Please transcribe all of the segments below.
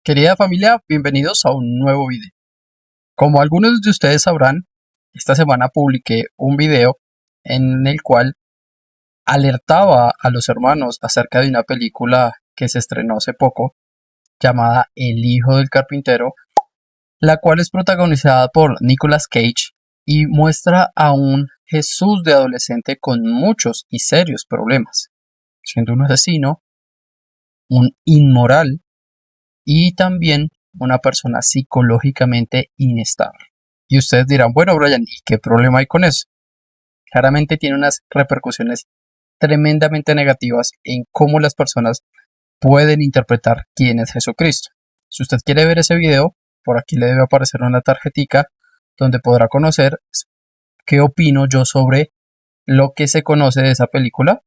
Querida familia, bienvenidos a un nuevo video. Como algunos de ustedes sabrán, esta semana publiqué un video en el cual alertaba a los hermanos acerca de una película que se estrenó hace poco llamada El hijo del carpintero, la cual es protagonizada por Nicolas Cage y muestra a un Jesús de adolescente con muchos y serios problemas, siendo un asesino, un inmoral y también una persona psicológicamente inestable. Y ustedes dirán, bueno, Brian, ¿y qué problema hay con eso? Claramente tiene unas repercusiones tremendamente negativas en cómo las personas pueden interpretar quién es Jesucristo. Si usted quiere ver ese video, por aquí le debe aparecer una tarjetica donde podrá conocer qué opino yo sobre lo que se conoce de esa película,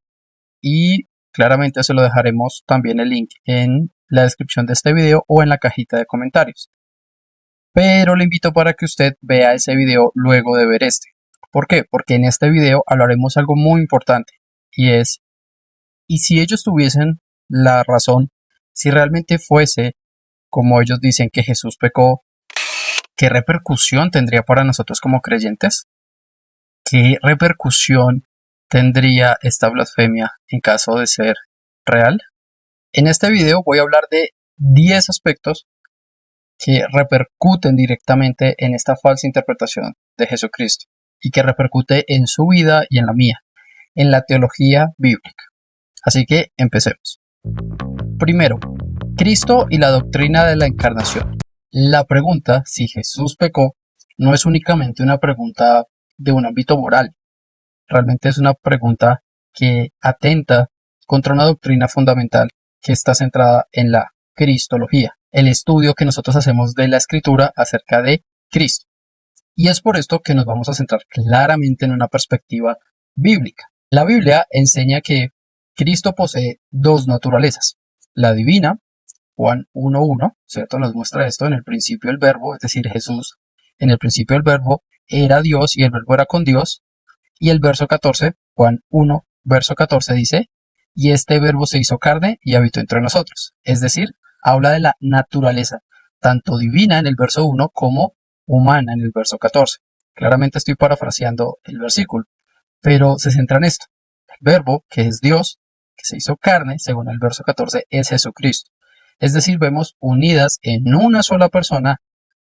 y claramente se lo dejaremos también el link en la descripción de este video o en la cajita de comentarios. Pero le invito para que usted vea ese video luego de ver este. ¿Por qué? Porque en este video hablaremos algo muy importante, y es, ¿y si ellos tuviesen la razón? Si realmente fuese como ellos dicen que Jesús pecó, ¿qué repercusión tendría para nosotros como creyentes? ¿Qué repercusión tendría esta blasfemia en caso de ser real? En este video voy a hablar de 10 aspectos que repercuten directamente en esta falsa interpretación de Jesucristo y que repercute en su vida y en la mía, en la teología bíblica. Así que empecemos. Primero, Cristo y la doctrina de la encarnación. La pregunta si Jesús pecó no es únicamente una pregunta de un ámbito moral, realmente es una pregunta que atenta contra una doctrina fundamental que está centrada en la cristología, el estudio que nosotros hacemos de la escritura acerca de Cristo. Y es por esto que nos vamos a centrar claramente en una perspectiva bíblica. La Biblia enseña que Cristo posee dos naturalezas, la divina, Juan 1:1, ¿cierto? Nos muestra esto: en el principio el verbo, es decir, Jesús, en el principio el verbo era Dios y el verbo era con Dios. Y el verso 14, Juan 1, verso 14 dice, y este verbo se hizo carne y habitó entre nosotros. Es decir, habla de la naturaleza, tanto divina en el verso 1 como humana en el verso 14. Claramente estoy parafraseando el versículo, pero se centra en esto. El verbo, que es Dios, que se hizo carne, según el verso 14, es Jesucristo. Es decir, vemos unidas en una sola persona,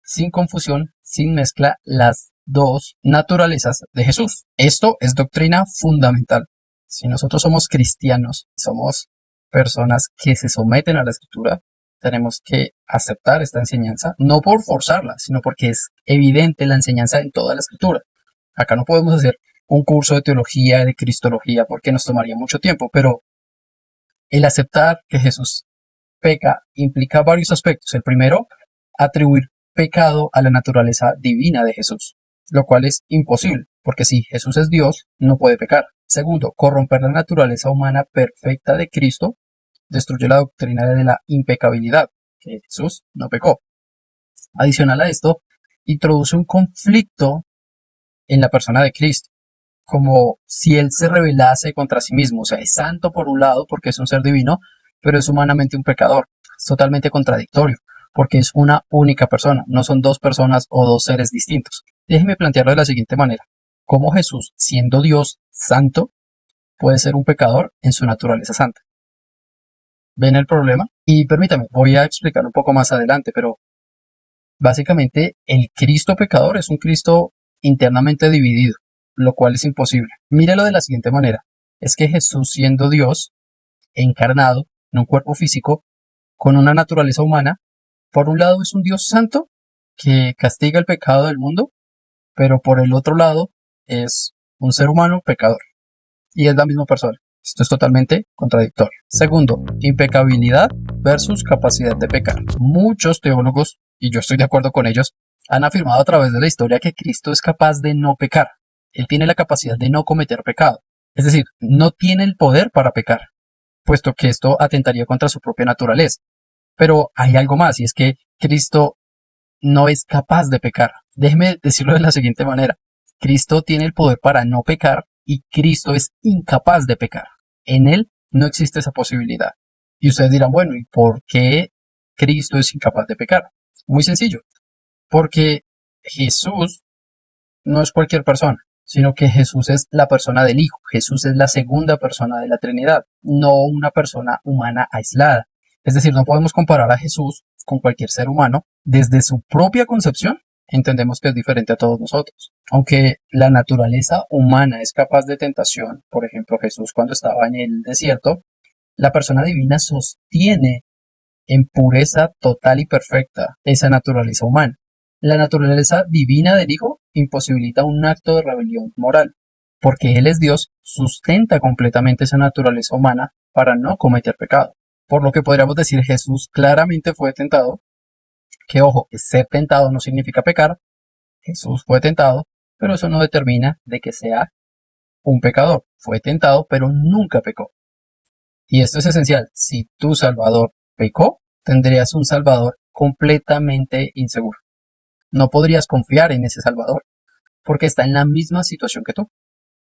sin confusión, sin mezcla, las dos naturalezas de Jesús. Esto es doctrina fundamental. Si nosotros somos cristianos, somos personas que se someten a la escritura, tenemos que aceptar esta enseñanza, no por forzarla, sino porque es evidente la enseñanza en toda la escritura. Acá no podemos hacer un curso de teología, de cristología, porque nos tomaría mucho tiempo, pero el aceptar que Jesús peca implica varios aspectos. El primero, atribuir pecado a la naturaleza divina de Jesús, lo cual es imposible, porque si Jesús es Dios, no puede pecar. Segundo, corromper la naturaleza humana perfecta de Cristo destruye la doctrina de la impecabilidad, que Jesús no pecó. Adicional a esto, introduce un conflicto en la persona de Cristo, como si él se rebelase contra sí mismo. O sea, es santo por un lado porque es un ser divino, pero es humanamente un pecador. Es totalmente contradictorio, porque es una única persona, no son dos personas o dos seres distintos. Déjeme plantearlo de la siguiente manera: ¿cómo Jesús, siendo Dios santo, puede ser un pecador en su naturaleza santa? ¿Ven el problema? Y permítame, voy a explicar un poco más adelante, pero básicamente el Cristo pecador es un Cristo internamente dividido, lo cual es imposible. Míralo de la siguiente manera: es que Jesús, siendo Dios encarnado en un cuerpo físico con una naturaleza humana, por un lado es un Dios santo que castiga el pecado del mundo, pero por el otro lado es un ser humano pecador, y es la misma persona. Esto es totalmente contradictorio. Segundo, impecabilidad versus capacidad de pecar. Muchos teólogos, y yo estoy de acuerdo con ellos, han afirmado a través de la historia que Cristo es capaz de no pecar. Él tiene la capacidad de no cometer pecado. Es decir, no tiene el poder para pecar, puesto que esto atentaría contra su propia naturaleza. Pero hay algo más, y es que Cristo no es capaz de pecar. Déjeme decirlo de la siguiente manera: Cristo tiene el poder para no pecar y Cristo es incapaz de pecar. En él no existe esa posibilidad. Y ustedes dirán, bueno, ¿y por qué Cristo es incapaz de pecar? Muy sencillo, porque Jesús no es cualquier persona, sino que Jesús es la persona del Hijo. Jesús es la segunda persona de la Trinidad, no una persona humana aislada. Es decir, no podemos comparar a Jesús con cualquier ser humano. Desde su propia concepción, entendemos que es diferente a todos nosotros. Aunque la naturaleza humana es capaz de tentación, por ejemplo, Jesús cuando estaba en el desierto, la persona divina sostiene en pureza total y perfecta esa naturaleza humana. La naturaleza divina del Hijo imposibilita un acto de rebelión moral, porque Él es Dios, sustenta completamente esa naturaleza humana para no cometer pecado. Por lo que podríamos decir Jesús claramente fue tentado, que ojo, ser tentado no significa pecar, Jesús fue tentado, pero eso no determina de que sea un pecador. Fue tentado, pero nunca pecó. Y esto es esencial. Si tu Salvador pecó, tendrías un Salvador completamente inseguro. No podrías confiar en ese Salvador, porque está en la misma situación que tú.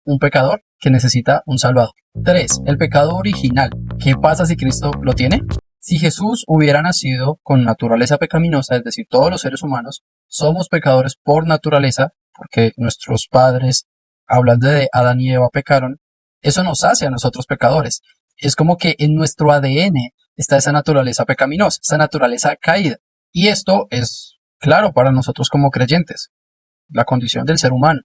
Un pecador que necesita un Salvador. 3. El pecado original. ¿Qué pasa si Cristo lo tiene? Si Jesús hubiera nacido con naturaleza pecaminosa, es decir, todos los seres humanos somos pecadores por naturaleza, porque nuestros padres, hablando de Adán y Eva, pecaron, eso nos hace a nosotros pecadores. Es como que en nuestro ADN está esa naturaleza pecaminosa, esa naturaleza caída. Y esto es claro para nosotros como creyentes, la condición del ser humano.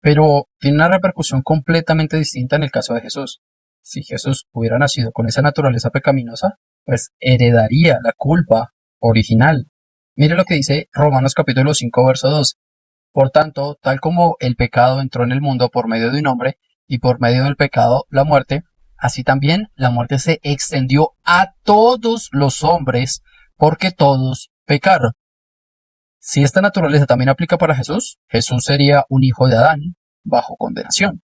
Pero tiene una repercusión completamente distinta en el caso de Jesús. Si Jesús hubiera nacido con esa naturaleza pecaminosa, pues heredaría la culpa original. Mire lo que dice Romanos capítulo 5, verso 12. Por tanto, tal como el pecado entró en el mundo por medio de un hombre, y por medio del pecado la muerte, así también la muerte se extendió a todos los hombres, porque todos pecaron. Si esta naturaleza también aplica para Jesús, Jesús sería un hijo de Adán bajo condenación.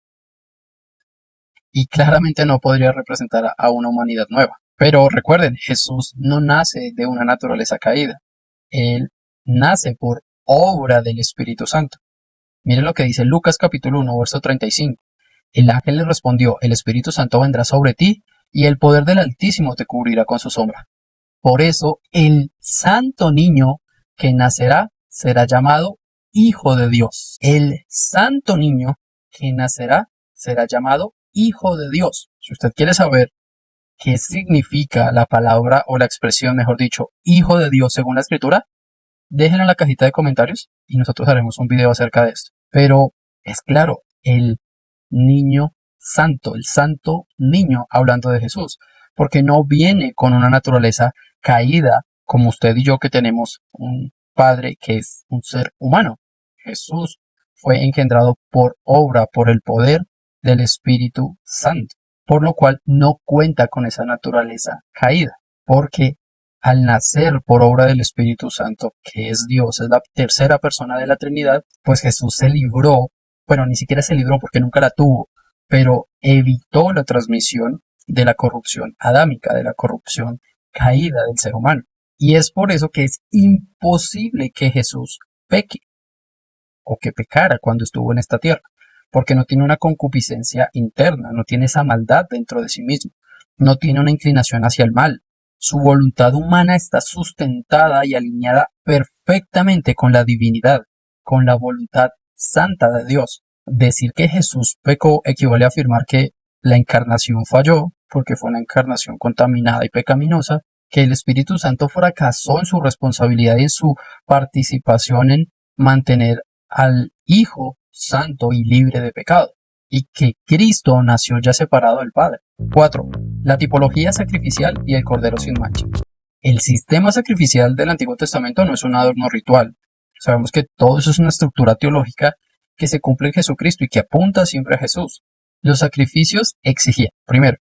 Y claramente no podría representar a una humanidad nueva. Pero recuerden, Jesús no nace de una naturaleza caída. Él nace por obra del Espíritu Santo. Miren lo que dice Lucas capítulo 1, verso 35. El ángel le respondió, el Espíritu Santo vendrá sobre ti y el poder del Altísimo te cubrirá con su sombra. Por eso el santo niño que nacerá será llamado Hijo de Dios. El santo niño que nacerá será llamado Hijo de Dios. Si usted quiere saber qué significa la palabra o la expresión, mejor dicho, Hijo de Dios según la Escritura, déjenlo en la cajita de comentarios y nosotros haremos un video acerca de esto. Pero es claro, el niño santo, el santo niño hablando de Jesús, porque no viene con una naturaleza caída como usted y yo que tenemos un padre que es un ser humano. Jesús fue engendrado por obra, por el poder del Espíritu Santo, por lo cual no cuenta con esa naturaleza caída, porque al nacer por obra del Espíritu Santo, que es Dios, es la tercera persona de la Trinidad, pues Jesús se libró, bueno, ni siquiera se libró porque nunca la tuvo, pero evitó la transmisión de la corrupción adámica, de la corrupción caída del ser humano. Y es por eso que es imposible que Jesús peque o que pecara cuando estuvo en esta tierra, porque no tiene una concupiscencia interna, no tiene esa maldad dentro de sí mismo, no tiene una inclinación hacia el mal. Su voluntad humana está sustentada y alineada perfectamente con la divinidad, con la voluntad santa de Dios. Decir que Jesús pecó equivale a afirmar que la encarnación falló, porque fue una encarnación contaminada y pecaminosa, que el Espíritu Santo fracasó en su responsabilidad y en su participación en mantener al Hijo santo y libre de pecado, y que Cristo nació ya separado del Padre. 4. La tipología sacrificial y el cordero sin mancha. El sistema sacrificial del Antiguo Testamento no es un adorno ritual. Sabemos que todo eso es una estructura teológica que se cumple en Jesucristo y que apunta siempre a Jesús. Los sacrificios exigían, primero,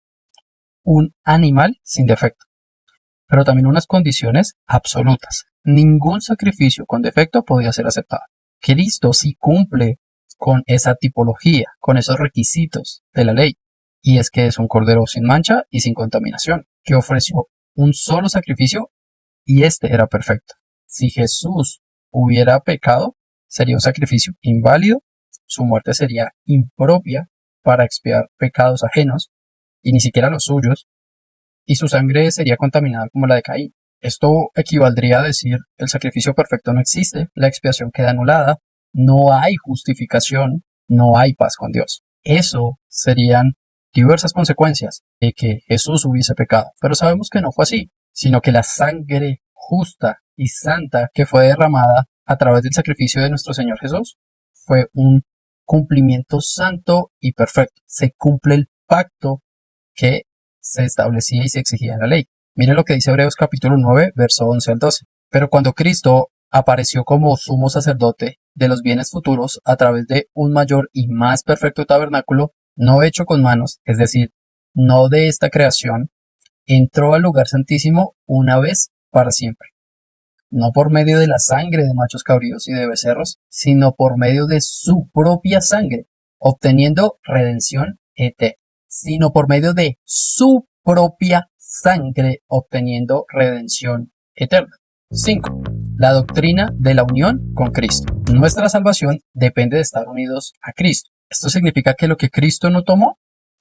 un animal sin defecto, pero también unas condiciones absolutas. Ningún sacrificio con defecto podía ser aceptado. Cristo sí cumple con esa tipología, con esos requisitos de la ley, y es que es un cordero sin mancha y sin contaminación, que ofreció un solo sacrificio y este era perfecto. Si Jesús hubiera pecado, sería un sacrificio inválido, su muerte sería impropia para expiar pecados ajenos y ni siquiera los suyos, y su sangre sería contaminada como la de Caín. Esto equivaldría a decir, el sacrificio perfecto no existe, la expiación queda anulada, no hay justificación, no hay paz con Dios. Eso serían diversas consecuencias de que Jesús hubiese pecado. Pero sabemos que no fue así, sino que la sangre justa y santa que fue derramada a través del sacrificio de nuestro Señor Jesús fue un cumplimiento santo y perfecto. Se cumple el pacto que se establecía y se exigía en la ley. Mire lo que dice Hebreos capítulo 9, verso 11 al 12. Pero cuando Cristo apareció como sumo sacerdote de los bienes futuros a través de un mayor y más perfecto tabernáculo, no hecho con manos, es decir, no de esta creación, entró al lugar santísimo una vez para siempre, no por medio de la sangre de machos cabríos y de becerros, sino por medio de su propia sangre, obteniendo redención eterna, sino por medio de su propia sangre, obteniendo redención eterna. 5. La doctrina de la unión con Cristo. Nuestra salvación depende de estar unidos a Cristo. Esto significa que lo que Cristo no tomó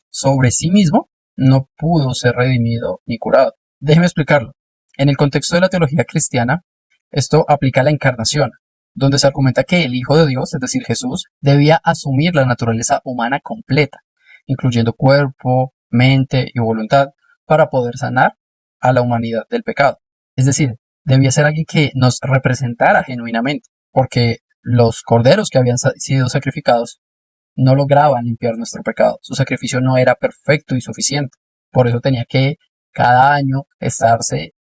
sobre sí mismo no pudo ser redimido ni curado. Déjeme explicarlo. En el contexto de la teología cristiana, esto aplica a la encarnación, donde se argumenta que el Hijo de Dios, es decir, Jesús, debía asumir la naturaleza humana completa, incluyendo cuerpo, mente y voluntad, para poder sanar a la humanidad del pecado. Es decir, debía ser alguien que nos representara genuinamente, porque los corderos que habían sido sacrificados no lograban limpiar nuestro pecado. Su sacrificio no era perfecto y suficiente. Por eso tenía que cada año estarse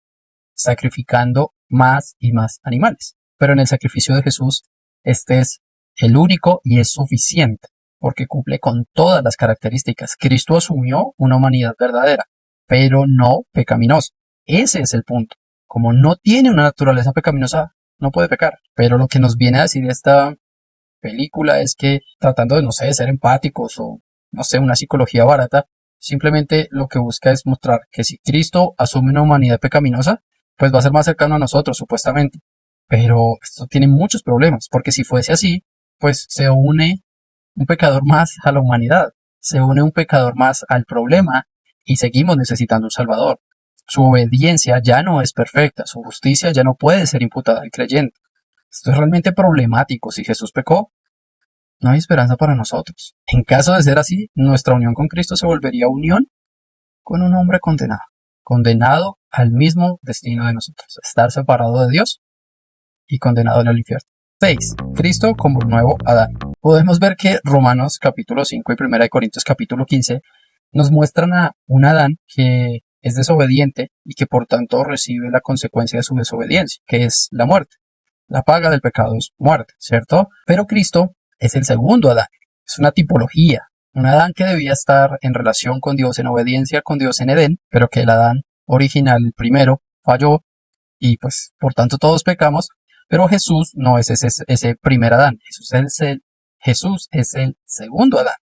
sacrificando más y más animales. Pero en el sacrificio de Jesús, este es el único y es suficiente, porque cumple con todas las características. Cristo asumió una humanidad verdadera, pero no pecaminosa. Ese es el punto. Como no tiene una naturaleza pecaminosa, no puede pecar. Pero lo que nos viene a decir esta película es que, tratando de, no sé, ser empáticos o, no sé, una psicología barata, simplemente lo que busca es mostrar que si Cristo asume una humanidad pecaminosa, pues va a ser más cercano a nosotros, supuestamente. Pero esto tiene muchos problemas, porque si fuese así, pues se une un pecador más a la humanidad, se une un pecador más al problema y seguimos necesitando un Salvador. Su obediencia ya no es perfecta, su justicia ya no puede ser imputada al creyente. Esto es realmente problemático. Si Jesús pecó, no hay esperanza para nosotros. En caso de ser así, nuestra unión con Cristo se volvería unión con un hombre condenado, condenado al mismo destino de nosotros, estar separado de Dios y condenado en el infierno. 6. Cristo como nuevo Adán. Podemos ver que Romanos capítulo 5 y 1 Corintios capítulo 15 nos muestran a un Adán que es desobediente y que por tanto recibe la consecuencia de su desobediencia, que es la muerte. La paga del pecado es muerte, ¿cierto? Pero Cristo es el segundo Adán, es una tipología, un Adán que debía estar en relación con Dios, en obediencia con Dios en Edén, pero que el Adán original, el primero, falló y pues por tanto todos pecamos, pero Jesús no es ese primer Adán, Jesús es el segundo Adán,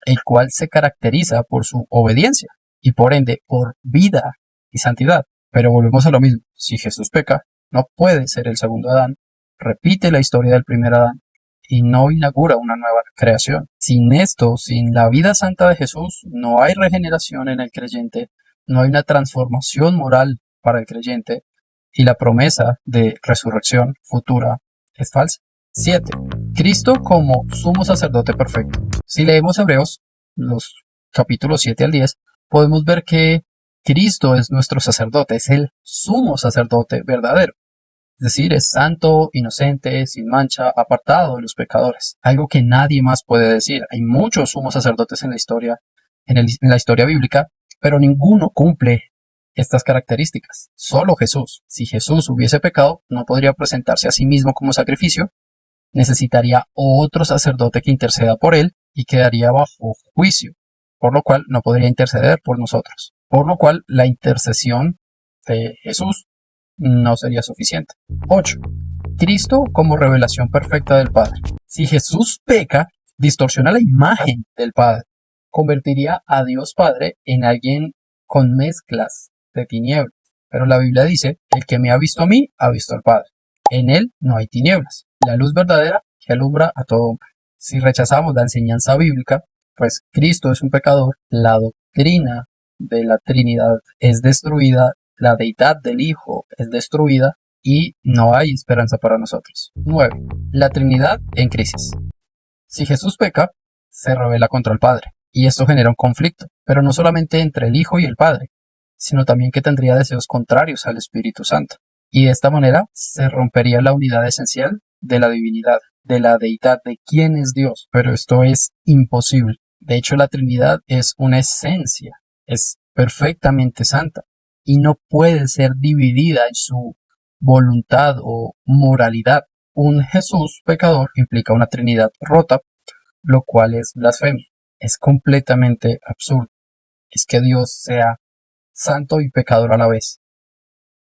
el cual se caracteriza por su obediencia y por ende por vida y santidad. Pero volvemos a lo mismo, si Jesús peca, no puede ser el segundo Adán, repite la historia del primer Adán y no inaugura una nueva creación. Sin esto, sin la vida santa de Jesús, no hay regeneración en el creyente, no hay una transformación moral para el creyente y la promesa de resurrección futura es falsa. 7. Cristo como sumo sacerdote perfecto. Si leemos Hebreos, los capítulos 7 al 10, podemos ver que Cristo es nuestro sacerdote, es el sumo sacerdote verdadero. Es decir, es santo, inocente, sin mancha, apartado de los pecadores. Algo que nadie más puede decir. Hay muchos sumos sacerdotes en la historia, en la historia bíblica, pero ninguno cumple estas características. Solo Jesús. Si Jesús hubiese pecado, no podría presentarse a sí mismo como sacrificio. Necesitaría otro sacerdote que interceda por él y quedaría bajo juicio, por lo cual no podría interceder por nosotros. Por lo cual la intercesión de Jesús no sería suficiente. 8. Cristo como revelación perfecta del Padre. Si Jesús peca, distorsiona la imagen del Padre. Convertiría a Dios Padre en alguien con mezclas de tinieblas. Pero la Biblia dice, el que me ha visto a mí, ha visto al Padre. En él no hay tinieblas. La luz verdadera que alumbra a todo hombre. Si rechazamos la enseñanza bíblica, pues Cristo es un pecador, la doctrina de la Trinidad es destruida, la deidad del Hijo es destruida y no hay esperanza para nosotros. 9. La Trinidad en crisis. Si Jesús peca, se rebela contra el Padre, y esto genera un conflicto, pero no solamente entre el Hijo y el Padre, sino también que tendría deseos contrarios al Espíritu Santo. Y de esta manera se rompería la unidad esencial de la divinidad, de la deidad, de quién es Dios. Pero esto es imposible. De hecho, la Trinidad es una esencia, es perfectamente santa y no puede ser dividida en su voluntad o moralidad. Un Jesús pecador implica una Trinidad rota, lo cual es blasfemia. Es completamente absurdo. Es que Dios sea santo y pecador a la vez.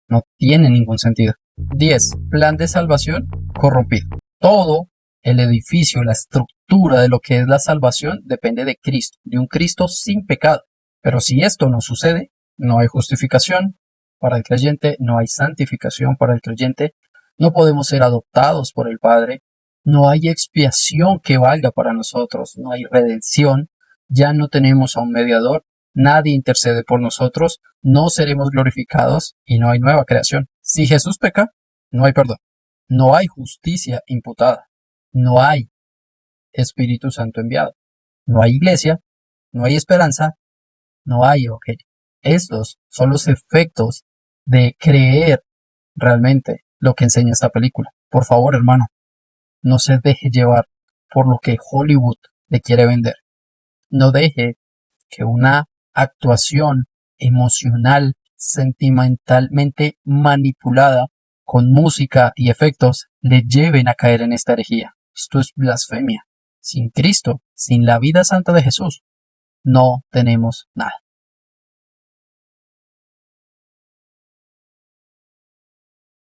No tiene ningún sentido. 10. Plan de salvación corrompido. Todo el edificio, la estructura de lo que es la salvación depende de Cristo, de un Cristo sin pecado. Pero si esto no sucede, no hay justificación para el creyente, no hay santificación para el creyente, no podemos ser adoptados por el Padre, no hay expiación que valga para nosotros, no hay redención, ya no tenemos a un mediador, nadie intercede por nosotros, no seremos glorificados y no hay nueva creación. Si Jesús peca, no hay perdón, no hay justicia imputada, no hay Espíritu Santo enviado, no hay iglesia, no hay esperanza, no hay evangelio. Estos son los efectos de creer realmente lo que enseña esta película. Por favor, hermano, no se deje llevar por lo que Hollywood le quiere vender. No deje que una actuación emocional, sentimentalmente manipulada con música y efectos le lleven a caer en esta herejía. Esto es blasfemia. Sin Cristo, sin la vida santa de Jesús, no tenemos nada.